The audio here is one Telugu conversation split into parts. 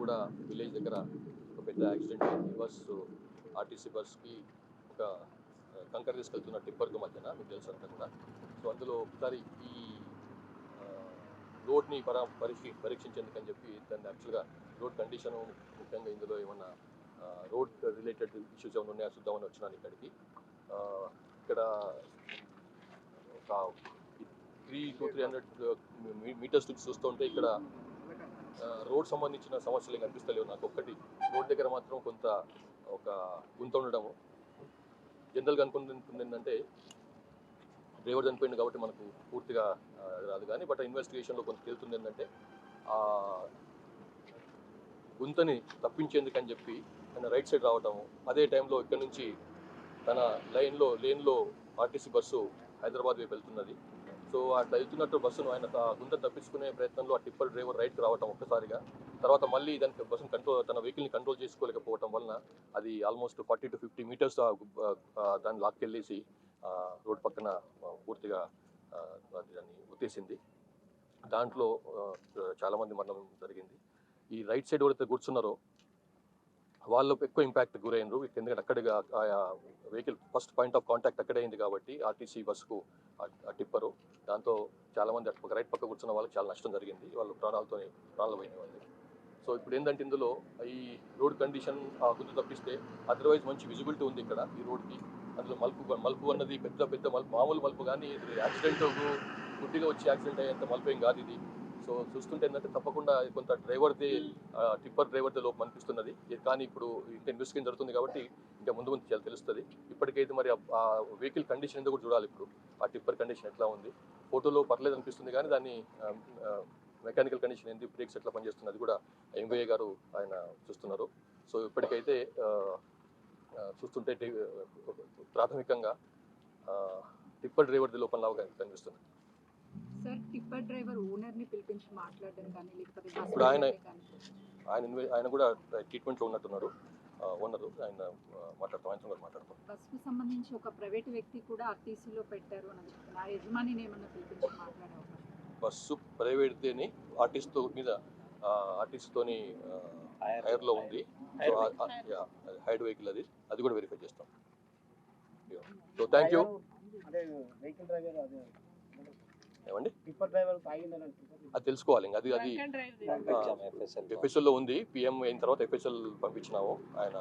కూడా విలేజ్ దగ్గర ఒక పెద్ద యాక్సిడెంట్ అయింది. బస్సు ఆర్టీసీ బస్కి ఒక కంకర తీసుకెళ్తున్న టిప్పర్కి మధ్యన, మీకు తెలుసు అంతా కూడా. సో అందులో ఒకసారి ఈ రోడ్ని పరీక్షించేందుకని చెప్పి దాన్ని యాక్చువల్గా రోడ్ కండిషను, ముఖ్యంగా ఇందులో ఏమన్నా రోడ్ రిలేటెడ్ ఇష్యూస్ ఏమైనా ఉన్నాయో చూద్దామని వచ్చినాను ఇక్కడికి. ఇక్కడ ఒక 300 మీటర్స్ నుంచి చూస్తుంటే ఇక్కడ రోడ్ సంబంధించిన సమస్యలు కనిపిస్తలేవు నాకు. ఒక్కటి రోడ్ దగ్గర మాత్రం కొంత ఒక గుంత ఉండడము. జనరల్గా అనుకుంటుంది ఏంటంటే డ్రైవర్ చనిపోయింది కాబట్టి మనకు పూర్తిగా రాదు, కానీ బట్ ఇన్వెస్టిగేషన్లో కొంత తేలుతుంది ఏంటంటే ఆ గుంతని తప్పించేందుకని చెప్పి ఆయన రైట్ సైడ్ రావటము, అదే టైంలో ఇక్కడ నుంచి తన లేన్లో ఆర్టీసీ బస్సు హైదరాబాద్ వైపు వెళ్తున్నది. సో అట్లా వెళ్తున్నట్టు బస్సును ఆయన గుంతను తప్పించుకునే ప్రయత్నంలో ఆ టిప్పర్ డ్రైవర్ రైట్కి రావటం ఒక్కసారిగా, తర్వాత మళ్ళీ దానికి బస్సును తన వెహికల్ని కంట్రోల్ చేసుకోలేకపోవటం వలన అది ఆల్మోస్ట్ 40 to 50 మీటర్స్ దాన్ని లాక్కెళ్ళేసి రోడ్ పక్కన పూర్తిగా దాన్ని ఉత్తేసింది. దాంట్లో చాలామంది మరణం జరిగింది. ఈ రైట్ సైడ్ ఎవరైతే కూర్చున్నారో వాళ్ళు ఎక్కువ ఇంపాక్ట్ గురైనరు, ఎందుకంటే అక్కడిగా vehicle first point of contact అక్కడే అయింది కాబట్టి ఆర్టీసీ బస్సుకు ఆ టిప్పరు. దాంతో చాలామంది అటు రైట్ పక్క కూర్చున్న వాళ్ళకి చాలా నష్టం జరిగింది, వాళ్ళు ప్రాణాలు పోయిన వాళ్ళు. సో ఇప్పుడు ఏంటంటే ఇందులో ఈ రోడ్ కండిషన్ గుర్తు తప్పిస్తే అదర్వైజ్ మంచి విజిబిలిటీ ఉంది ఇక్కడ ఈ రోడ్కి. అందులో మలుపు అన్నది పెద్ద మలుపు, మామూలు మలుపు, కానీ ఇది యాక్సిడెంట్ గుడ్డిగా వచ్చి యాక్సిడెంట్ అయ్యేంత మలుపు ఏం కాదు ఇది. సో చూస్తుంటే ఏంటంటే తప్పకుండా కొంత టిప్పర్ డ్రైవర్దే లోపం అనిపిస్తున్నది. కానీ ఇప్పుడు ఇంకా ఇన్వెస్టిగేషన్ జరుగుతుంది కాబట్టి ఇంకా ముందు తెలుస్తుంది. ఇప్పటికైతే మరి ఆ వెహికల్ కండిషన్ ఎందుకు కూడా చూడాలి. ఇప్పుడు ఆ టిప్పర్ కండిషన్ ఎట్లా ఉంది, ఫోటోలో పర్లేదు అనిపిస్తుంది, కానీ దాన్ని మెకానికల్ కండిషన్ ఏంది, బ్రేక్స్ ఎట్లా పనిచేస్తుంది కూడా ఎంవీఏ గారు ఆయన చూస్తున్నారు. సో ఇప్పటికైతే చూస్తుంటే ప్రాథమికంగా టిప్పర్ డ్రైవర్ది లోపం లాగా కనిపిస్తుంది. సార్, టిప్పర్ డ్రైవర్ ఓనర్ని పిలిపించి మాట్లాడడం కానీ లేకపోతే ఇప్పుడు ఆయన కూడా ట్రీట్మెంట్లో ఉన్నట్టున్నారు. ఓనరు ఆయన మాట్లాడతాం. బస్సుకు సంబంధించి ఒక ప్రైవేట్ వ్యక్తి కూడా ఆర్టీసీలో పెట్టారు అని చెప్తున్నారు. ఆ యజమానిని ఏమన్నా పిలిపించి మాట్లాడే అవకాశం? బస్సు ప్రైవేట్దేని ఆర్టీసీతోని హైర్లో ఉంది. హైడ్ వెహికల్ అది కూడా వెరిఫై చేస్తాం. So thank you. ఏమండి అది తెలుసుకోవాలి, అది ఎఫ్ఎస్ఎల్లో ఉంది. పిఎం అయిన తర్వాత ఎఫ్ఎస్ఎల్ పంపించినాము. ఆయన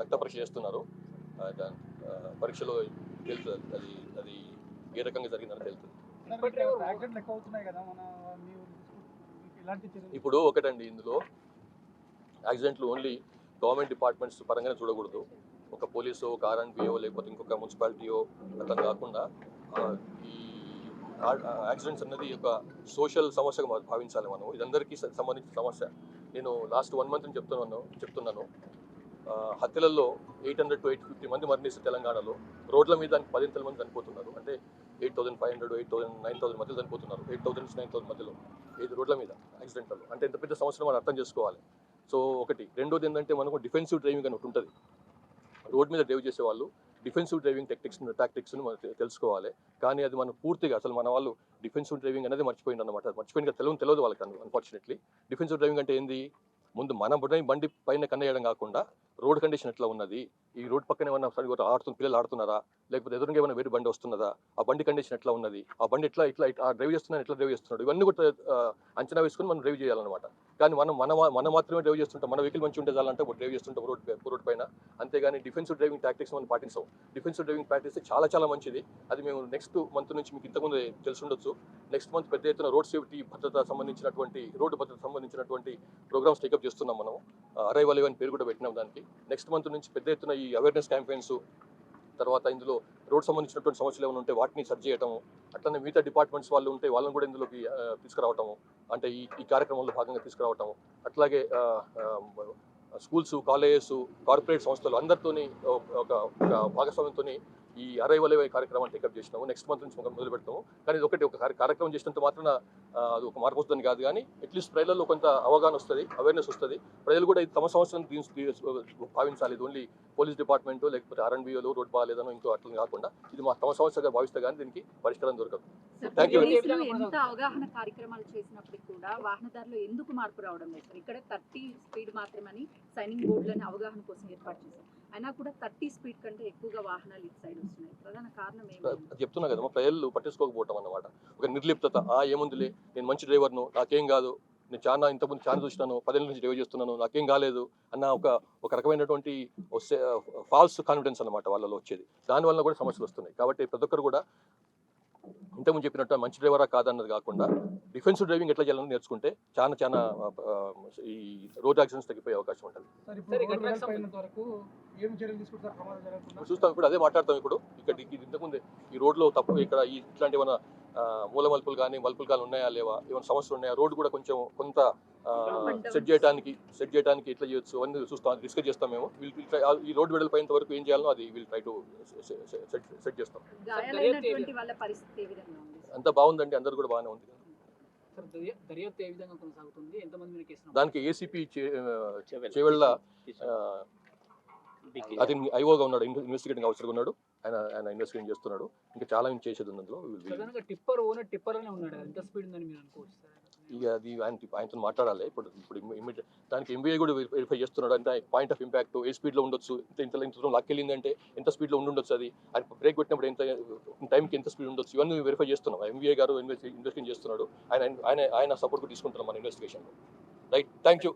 రక్త పరీక్ష చేస్తున్నారు. పరీక్షలో తెలుస్తుంది అది ఏ రకంగా జరిగిందని తెలుస్తుంది. ఇప్పుడు ఒకటండి, ఇందులో యాక్సిడెంట్లు ఓన్లీ గవర్నమెంట్ డిపార్ట్మెంట్స్ పరంగానే చూడకూడదు. ఒక పోలీసో, ఒక ఆర్ఎండ్బిఓ, లేకపోతే ఇంకొక మున్సిపాలిటీయో అట్లా కాకుండా ఈ యాక్సిడెంట్స్ అన్నది ఒక సోషల్ సమస్యగా భావించాలి మనం. ఇదందరికీ సంబంధించిన సమస్య. నేను లాస్ట్ 1 month చెప్తున్నాను. హత్యలలో 800 to 850 మంది మరణిస్తారు తెలంగాణలో. రోడ్ల మీద 10,000 మంది చనిపోతున్నారు. అంటే 8,500, 8,000, 9,000 మధ్యలో చనిపోతున్నారు. 8,000 నుంచి 9,000 మధ్యలో 5 రోడ్ల మీద యాక్సిడెంట్లలో. అంటే ఎంత పెద్ద సమస్యను మనం అర్థం చేసుకోవాలి. సో ఒకటి. రెండోది ఏంటంటే మనకు డిఫెన్సివ్ డ్రైవింగ్ అని ఒకటి ఉంటుంది. రోడ్ మీద డ్రైవ్ చేసేవాళ్ళు డిఫెన్సివ్ డ్రైవింగ్ టాక్టిక్స్ను మనం తెలుసుకోవాలి. కానీ అది మనం పూర్తిగా అసలు మన వాళ్ళు డిఫెన్సివ్ డ్రైవింగ్ అనేది మర్చిపోయింది అనమాట. మర్చిపోయిన తెలియదు వాళ్ళకి. అన్ఫార్చునేట్లీ డిఫెన్సివ్ డ్రైవింగ్ అంటే ఏంది, ముందు మన బండి పైన కన్నేయడం కాకుండా రోడ్ కండిషన్ ఎట్లా ఉన్నది, ఈ రోడ్ పక్కన ఏమన్నా పిల్లలు ఆడుతున్నారా, లేకపోతే ఎదురుగా ఏమైనా వేరే బండి వస్తున్నదా, ఆ బండి కండిషన్ ఎట్లా ఉన్నది, ఆ బండి ఎట్లా డ్రైవ్ చేస్తున్నాడు, డ్రైవ్ చేస్తున్నాడు, ఇవన్నీ కూడా అంచనా వేసుకుని మనం డ్రైవ్ చేయాలన్నమాట. కానీ మనం మాత్రమే డ్రైవ్ చేస్తుంటాం. మన వెహికల్ మంచి ఉంటే చాలంటే డ్రైవ్ చేస్తుంటాం రోడ్ పైన. అంతేగాని డిఫెన్సివ్ డ్రైవింగ్ టాక్టిక్స్ మనం పాటిస్తాం. డిఫెన్సివ్ డ్రైవింగ్ ప్రాక్టీస్ చాలా మంచిది. అది మేము నెక్స్ట్ మంత్ నుంచి, మీకు ఇంతకుముందు తెలిసి ఉండొచ్చు, నెక్స్ట్ మంత్ పెద్ద ఎత్తున రోడ్ భద్రత సంబంధించినటువంటి ప్రోగ్రామ్స్ టేకప్ చేస్తున్నాం మనం. అరైవల్ అని పేరు కూడా పెట్టినాం దానికి. నెక్స్ట్ మంత్ నుంచి పెద్ద ఎత్తున ఈ అవేర్నెస్ క్యాంపెయిన్స్, తర్వాత ఇందులో రోడ్ సంబంధించినటువంటి సమస్యలు ఏమైనా ఉంటే వాటిని సర్చ్ చేయటము, అట్లనే మిగతా డిపార్ట్మెంట్స్ వాళ్ళు ఉంటే వాళ్ళని కూడా ఇందులోకి తీసుకురావటము, అంటే ఈ కార్యక్రమంలో భాగంగా తీసుకురావటము. అట్లాగే స్కూల్స్, కాలేజెస్, కార్పొరేట్ సంస్థలు అందరితోని ఒక భాగస్వామ్యంతో ఈ అరైవల్ కార్యక్రమాన్ని టేకప్ చేసినాము. నెక్స్ట్ మంత్ నుంచి మొదలు పెడతాము. కానీ ఇది ఒకటి ఒక కార్యక్రమం చేసినంత మాత్రాన అది ఒక మార్పు వస్తుందని కాదు, కానీ అట్లీస్ట్ ప్రజలలో కొంత అవగాహన వస్తుంది, అవేర్నెస్ వస్తుంది. ప్రజలు కూడా ఇది తమ సంవత్సరం భావించాలి. ఇది ఓన్లీ పోలీస్ డిపార్ట్మెంట్ లేకపోతే ఆర్ఎండ్బిఓలు రోడ్ బాగాలేదనో ఇంకో అట్లా కాకుండా ఇది మా తమ సంవత్సరంగా భావిస్తే కానీ దీనికి పరిష్కారం దొరకదు. Thank you. పోలీసులు ఎంత అవగాహన కార్యక్రమాలు చేసినప్పటికీ కూడా వాహనదారులు ఎందుకు మార్పు రావడం లేదు సార్? ఇక్కడ 30 స్పీడ్ మాత్రమని సైనింగ్ బోర్డులని అవగాహన కోసం ఏర్పాటు చేశారు. అయినా కూడా 30 స్పీడ్ కంటే ఎక్కువగా వాహనాలు ఇటు సైడ్ వస్తున్నాయి. ప్రధాన కారణం ఏమి? చెప్తున్నా కదమ్మా, ప్రజలు పట్టించుకోకపోవటం అన్నమాట. ఒక నిర్లిప్తత, ఏముందిలే నేను మంచి డ్రైవర్ను, నాకేం కాదు, నేను ఇంతకుముందు చాలా చూసినాను, 10 ఏళ్ళ నుంచి డ్రైవ్ చేస్తున్నాను, నాకేం కాలేదు అన్న ఒక రకమైనటువంటి ఫాల్స్ కాన్ఫిడెన్స్ అన్నమాట వాళ్ళలో వచ్చేది. దానివల్ల కూడా సమస్యలు వస్తున్నాయి. కాబట్టి ప్రతి ఒక్కరు కూడా ఇంతకుముందు చెప్పినట్టు మంచి డ్రైవరా కాదన్నది కాకుండా డిఫెన్సివ్ డ్రైవింగ్ ఎట్లా చేయాలని నేర్చుకుంటే చాలా ఈ రోడ్ యాక్సిడెంట్స్ తగ్గిపోయే అవకాశం ఉంటుంది. చూస్తాం ఇప్పుడు, అదే మాట్లాడతాం ఇప్పుడు. ఇక్కడ ఇంతకుముందే ఈ రోడ్లో తప్పు ఇక్కడ ఇట్లాంటి ఏమైనా మూల మలుపులు కానీ ఉన్నాయా లేవా, ఏమైనా సమస్యలు ఉన్నాయా, రోడ్డు కూడా కొంత సెట్ చేయడానికి ఎట్లా చేయొచ్చు అన్నీ చూస్తాం, డిస్కస్ చేస్తాం మేము. ఈ రోడ్డు వెడల్పోయేంత వరకు ఏం చేయాలో అది విల్ ట్రై టు సెట్ చేస్తాం. అంతా బాగుందండి, అందరు కూడా బాగానే ఉంది. దానికి ఏసీపీ చేవెళ్ళ అది ఐఓగా ఉన్నాడు, ఇన్వెస్టిగేటింగ్ ఆఫీసర్గా ఉన్నాడు. ఆయన ఇన్వెస్టిగేషన్ చేస్తున్నాడు. ఇంకా చాలా చేసేది ఉంది అందులో. ఇక అది ఆయనతో మాట్లాడాలి. ఇప్పుడు ఇమీడియట్ దానికి ఎంబీఐ కూడా వెరిఫై చేస్తున్నాడు. అంటే పాయింట్ ఆఫ్ ఇంపాక్ట్ ఏ స్పీడ్లో ఉండొచ్చు, ఇంత లాక్కెళ్ళింది అంటే ఎంత స్పీడ్లో ఉండొచ్చు, అది ఆయన బ్రేక్ కొట్టినప్పుడు ఎంత టైంకి ఎంత స్పీడ్ ఉండొచ్చు, ఇవన్నీ వెరిఫై చేస్తున్నాం. ఎంబీఐ గారు ఇన్వెస్టిగేషన్ చేస్తున్నాడు. ఆయన సపోర్ట్ తీసుకుంటున్నాం మన ఇన్వెస్టిగేషన్లో. Right, thank you.